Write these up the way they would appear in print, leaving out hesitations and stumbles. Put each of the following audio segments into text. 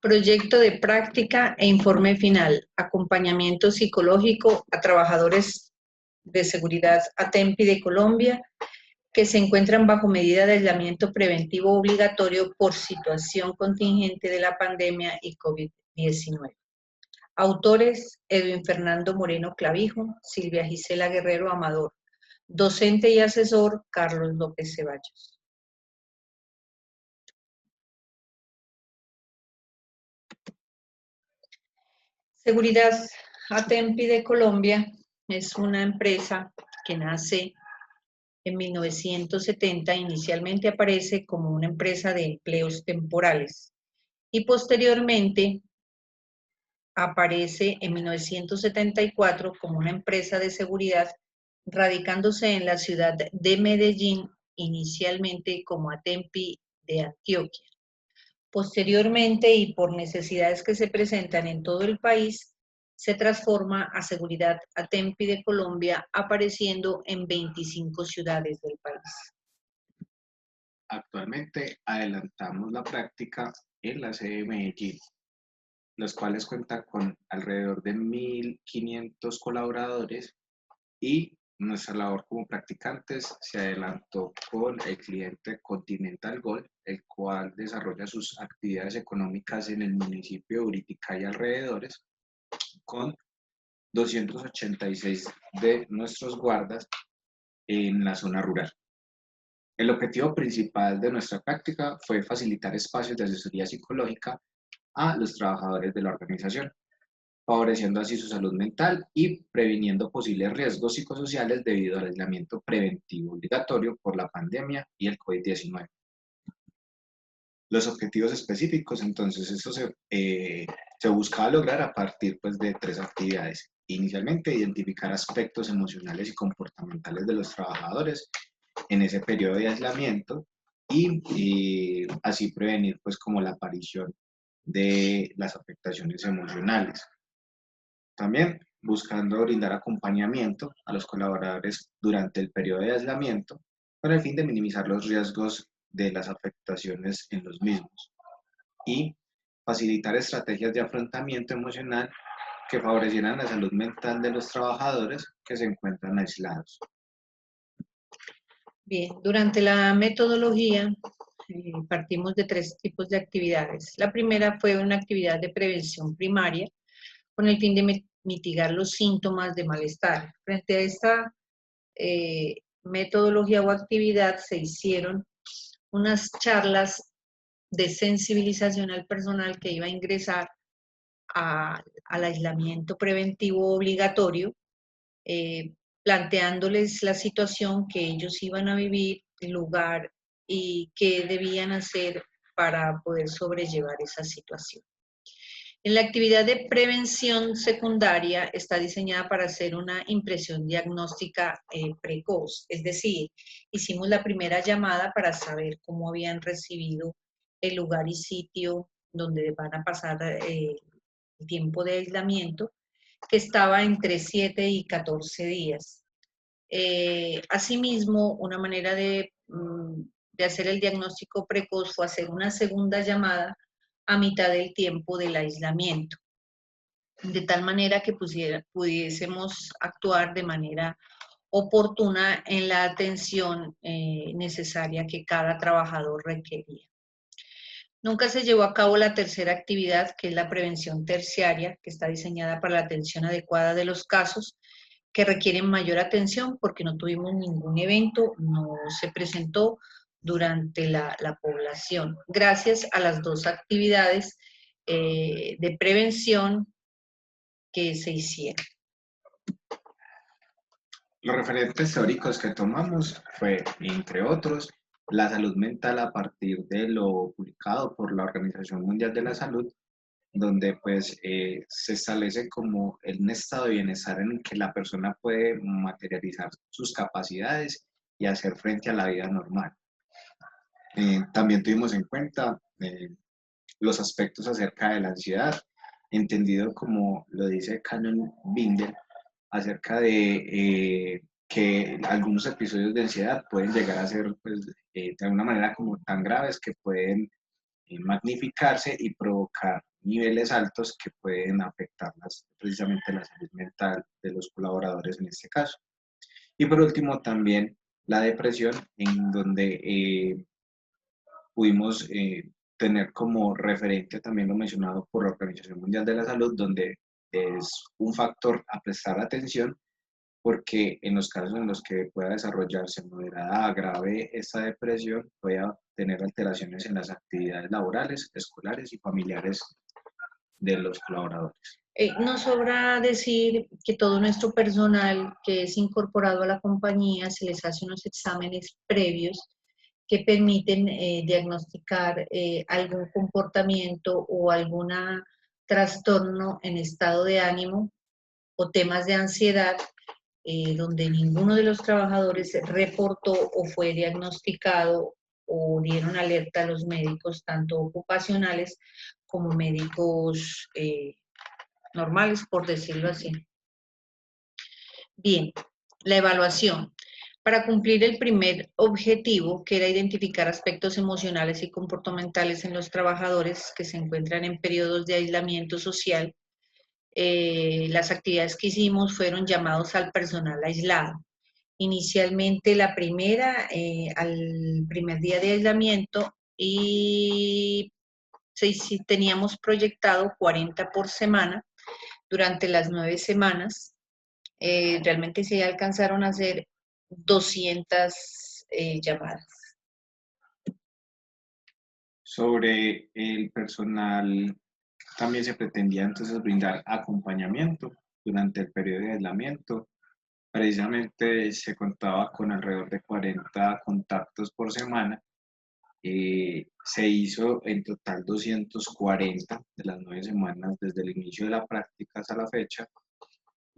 Proyecto de práctica e informe final. Acompañamiento psicológico a trabajadores de seguridad ATEMPI de Colombia que se encuentran bajo medida de aislamiento preventivo obligatorio por situación contingente de la pandemia y COVID-19. Autores: Edwin Fernando Moreno Clavijo, Silvia Gisela Guerrero Amador. Docente y asesor: Carlos López Ceballos. Seguridad ATEMPI de Colombia es una empresa que nace en 1970. Inicialmente aparece como una empresa de empleos temporales y posteriormente aparece en 1974 como una empresa de seguridad, radicándose en la ciudad de Medellín, inicialmente como ATEMPI de Antioquia. Posteriormente, y por necesidades que se presentan en todo el país, se transforma a Seguridad ATEMPI de Colombia, apareciendo en 25 ciudades del país. Actualmente adelantamos la práctica en la sede de Medellín, los cuales cuentan con alrededor de 1.500 colaboradores, y nuestra labor como practicantes se adelantó con el cliente Continental Gold, el cual desarrolla sus actividades económicas en el municipio de Uritica y alrededores, con 286 de nuestros guardas en la zona rural. El objetivo principal de nuestra práctica fue facilitar espacios de asesoría psicológica a los trabajadores de la organización, favoreciendo así su salud mental y previniendo posibles riesgos psicosociales debido al aislamiento preventivo obligatorio por la pandemia y el COVID-19. Los objetivos específicos, entonces, eso se buscaba lograr a partir pues, de 3 actividades. Inicialmente, identificar aspectos emocionales y comportamentales de los trabajadores en ese periodo de aislamiento y así prevenir pues, como la aparición de las afectaciones emocionales. También buscando brindar acompañamiento a los colaboradores durante el periodo de aislamiento con el fin de minimizar los riesgos de las afectaciones en los mismos y facilitar estrategias de afrontamiento emocional que favorecieran la salud mental de los trabajadores que se encuentran aislados. Bien, durante la metodología partimos de 3 tipos de actividades. La primera fue una actividad de prevención primaria con el fin de mitigar los síntomas de malestar. Frente a esta metodología o actividad se hicieron unas charlas de sensibilización al personal que iba a ingresar al aislamiento preventivo obligatorio, planteándoles la situación que ellos iban a vivir, el lugar y qué debían hacer para poder sobrellevar esa situación. En la actividad de prevención secundaria está diseñada para hacer una impresión diagnóstica precoz, es decir, hicimos la primera llamada para saber cómo habían recibido el lugar y sitio donde van a pasar el tiempo de aislamiento, que estaba entre 7 y 14 días. Asimismo, una manera de hacer el diagnóstico precoz fue hacer una segunda llamada a mitad del tiempo del aislamiento, de tal manera que pudiésemos actuar de manera oportuna en la atención necesaria que cada trabajador requería. Nunca se llevó a cabo la tercera actividad, que es la prevención terciaria, que está diseñada para la atención adecuada de los casos que requieren mayor atención, porque no tuvimos ningún evento, no se presentó durante la población, gracias a las 2 actividades de prevención que se hicieron. Los referentes teóricos que tomamos fue, entre otros, la salud mental a partir de lo publicado por la Organización Mundial de la Salud, donde pues se establece como un estado de bienestar en el que la persona puede materializar sus capacidades y hacer frente a la vida normal. También tuvimos en cuenta los aspectos acerca de la ansiedad, entendido como lo dice Canon Binder, acerca de que algunos episodios de ansiedad pueden llegar a ser pues, de alguna manera como tan graves que pueden magnificarse y provocar niveles altos que pueden afectar precisamente la salud mental de los colaboradores en este caso. Y por último, también la depresión, en donde pudimos tener como referente también lo mencionado por la Organización Mundial de la Salud, donde es un factor a prestar atención porque en los casos en los que pueda desarrollarse moderada a grave esta depresión, pueda tener alteraciones en las actividades laborales, escolares y familiares de los colaboradores. No sobra decir que todo nuestro personal que es incorporado a la compañía se les hace unos exámenes previos que permiten diagnosticar algún comportamiento o algún trastorno en estado de ánimo o temas de ansiedad, donde ninguno de los trabajadores reportó o fue diagnosticado o dieron alerta a los médicos, tanto ocupacionales como médicos normales, por decirlo así. Bien, la evaluación. Para cumplir el primer objetivo, que era identificar aspectos emocionales y comportamentales en los trabajadores que se encuentran en periodos de aislamiento social, las actividades que hicimos fueron llamados al personal aislado. Inicialmente la primera, al primer día de aislamiento, y teníamos proyectado 40 por semana durante las 9 semanas. Realmente se alcanzaron a hacer 200 llamadas. Sobre el personal, también se pretendía entonces brindar acompañamiento durante el periodo de aislamiento. Precisamente se contaba con alrededor de 40 contactos por semana. Se hizo en total 240 de las 9 semanas desde el inicio de la práctica hasta la fecha,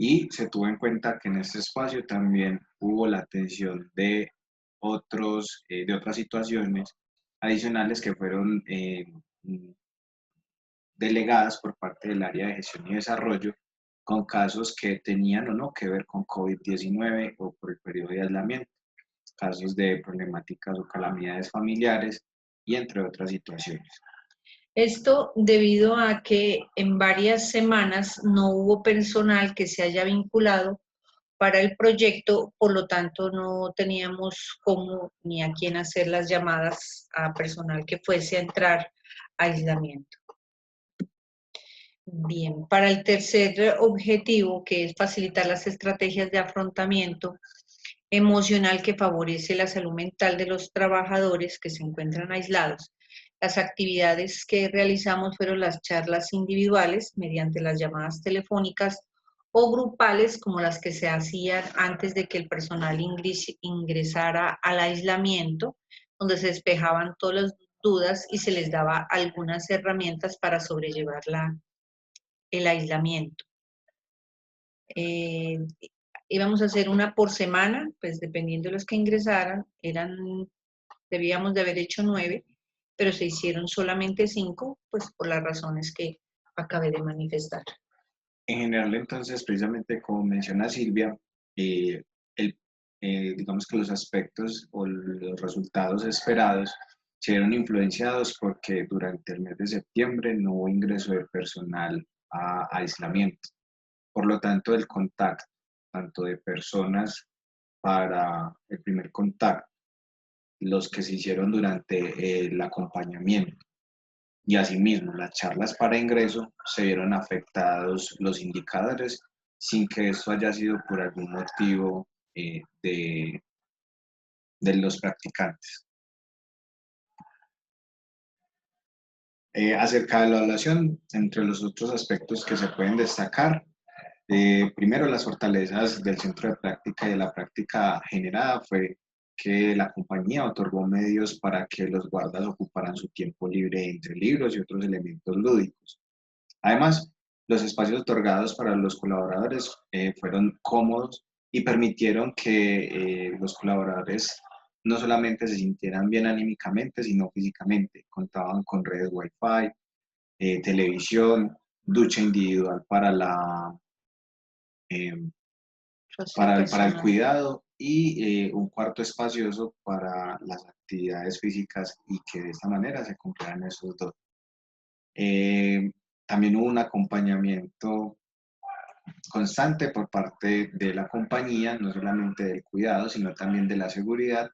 y se tuvo en cuenta que en este espacio también hubo la atención de otras situaciones adicionales que fueron delegadas por parte del área de gestión y desarrollo, con casos que tenían o no que ver con COVID-19 o por el periodo de aislamiento, casos de problemáticas o calamidades familiares y entre otras situaciones. Esto debido a que en varias semanas no hubo personal que se haya vinculado para el proyecto, por lo tanto no teníamos cómo ni a quién hacer las llamadas a personal que fuese a entrar a aislamiento. Bien, para el tercer objetivo, que es facilitar las estrategias de afrontamiento emocional que favorece la salud mental de los trabajadores que se encuentran aislados. Las actividades que realizamos fueron las charlas individuales mediante las llamadas telefónicas o grupales como las que se hacían antes de que el personal ingresara al aislamiento, donde se despejaban todas las dudas y se les daba algunas herramientas para sobrellevar el aislamiento. Íbamos a hacer una por semana, pues dependiendo de los que ingresaran, debíamos de haber hecho 9, pero se hicieron solamente 5, pues por las razones que acabé de manifestar. En general, entonces, precisamente como menciona Silvia, digamos que los aspectos o los resultados esperados se vieron influenciados porque durante el mes de septiembre no hubo ingreso de personal a aislamiento. Por lo tanto, el contacto, tanto de personas para el primer contacto, los que se hicieron durante el acompañamiento y asimismo las charlas para ingreso, se vieron afectados los indicadores sin que esto haya sido por algún motivo de los practicantes. Acerca de la evaluación, entre los otros aspectos que se pueden destacar, primero, las fortalezas del centro de práctica y de la práctica generada fue que la compañía otorgó medios para que los guardas ocuparan su tiempo libre entre libros y otros elementos lúdicos. Además, los espacios otorgados para los colaboradores fueron cómodos y permitieron que los colaboradores no solamente se sintieran bien anímicamente, sino físicamente. Contaban con redes Wi-Fi, televisión, ducha individual eh, para el cuidado y un cuarto espacioso para las actividades físicas, y que de esta manera se cumplieran esos dos. También hubo un acompañamiento constante por parte de la compañía, no solamente del cuidado, sino también de la seguridad,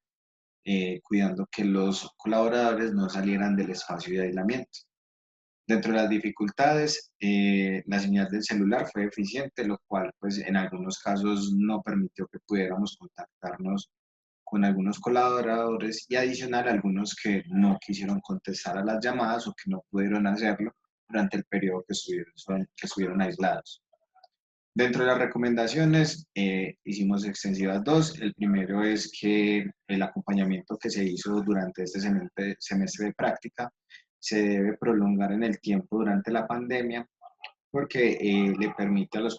cuidando que los colaboradores no salieran del espacio de aislamiento. Dentro de las dificultades, la señal del celular fue deficiente, lo cual pues en algunos casos no permitió que pudiéramos contactarnos con algunos colaboradores y adicional algunos que no quisieron contestar a las llamadas o que no pudieron hacerlo durante el periodo que estuvieron aislados. Dentro de las recomendaciones, hicimos extensivas dos. El primero es que el acompañamiento que se hizo durante este semestre de práctica se debe prolongar en el tiempo durante la pandemia porque le permite a los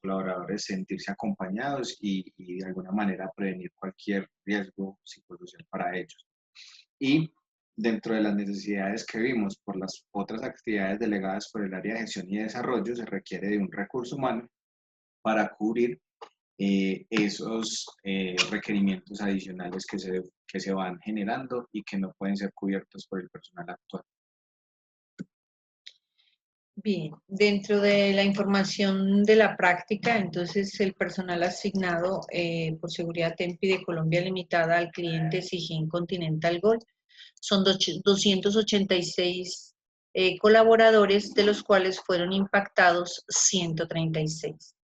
colaboradores sentirse acompañados y de alguna manera prevenir cualquier riesgo psicosocial para ellos. Y dentro de las necesidades que vimos por las otras actividades delegadas por el área de gestión y desarrollo, se requiere de un recurso humano para cubrir esos requerimientos adicionales que se van generando y que no pueden ser cubiertos por el personal actual. Bien, dentro de la información de la práctica, entonces el personal asignado por Seguridad Tempi de Colombia Limitada al cliente Sigen Continental Gold son 286 colaboradores, de los cuales fueron impactados 136.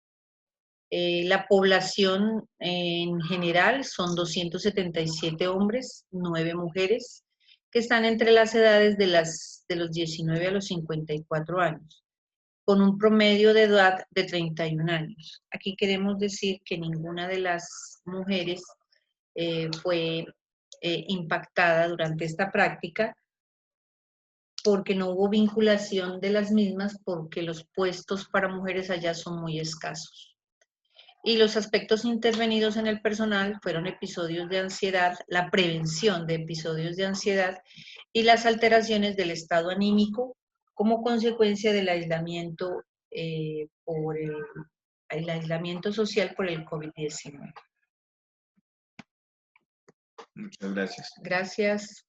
La población en general son 277 hombres, 9 mujeres, que están entre las edades de los 19 a los 54 años, con un promedio de edad de 31 años. Aquí queremos decir que ninguna de las mujeres fue impactada durante esta práctica porque no hubo vinculación de las mismas, porque los puestos para mujeres allá son muy escasos. Y los aspectos intervenidos en el personal fueron episodios de ansiedad, la prevención de episodios de ansiedad y las alteraciones del estado anímico como consecuencia del aislamiento por el aislamiento social por el COVID-19. Muchas gracias. Gracias.